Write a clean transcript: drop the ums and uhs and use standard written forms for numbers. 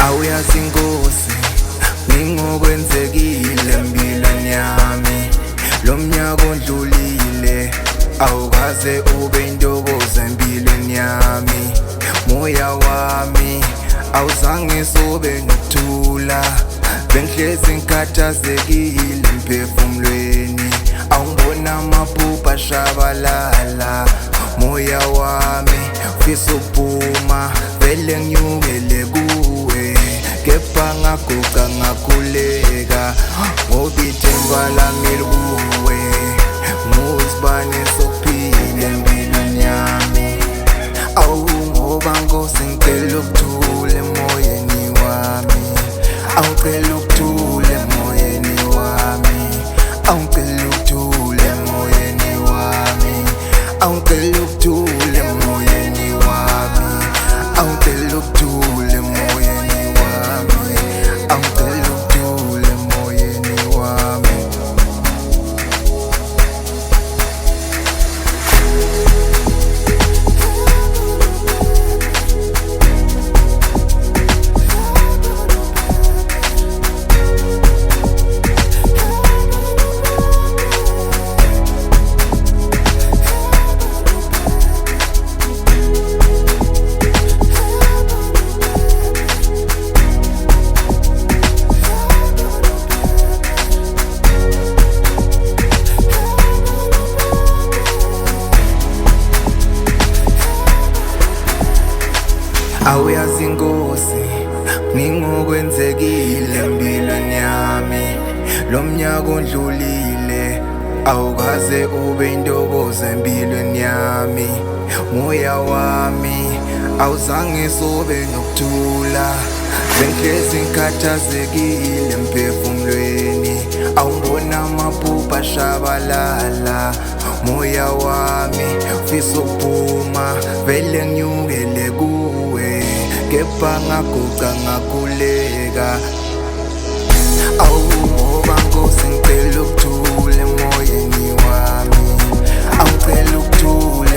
Awuyazi inkosi ngingokwenzekile empilweni yami. Lo mnyaka ondlulile awukaze ube intokozo empilweni yami. Moya wami awuzange sobe nokuthula, bengihlezi ngikhathazekile emphefumulweni. Awungibona amaphupho ashabalala, moya wami ufisa ukuphuma vele nginyukele kuwe. Kepha ngaguga ngakhuleka ngoba ithemba lami likuwe. Nguzibane sokuphila empilweni yami. Awu ngoba Nkosi ngicela ukuthula emoyeni wami. Awucela ukuthula emoyeni wami. Awucela ukuthula emoyeni wami. Awucela ukuthula emoyeni wami. Awucela ukuthula emoyeni wami. Awucela ukuthula emoyeni wami. Awuyazi inkosi ngingokwenzekile empilweni yami. Lo mnyaka ondlulile awukaze ube intokozo empilweni yami. Moya wami awuzange sobe nokuthula, bengihlezi ngikhathazekile emphefumulweni. Awungibona amaphupho ashabalala, moya wami ufisa ukuphuma vele nginyukele kuwe. Kepha ngaguga ngakhuleka. Awu ngoba Nkosi ngicela ukuthula emoyeni wami. Awucela ukuthula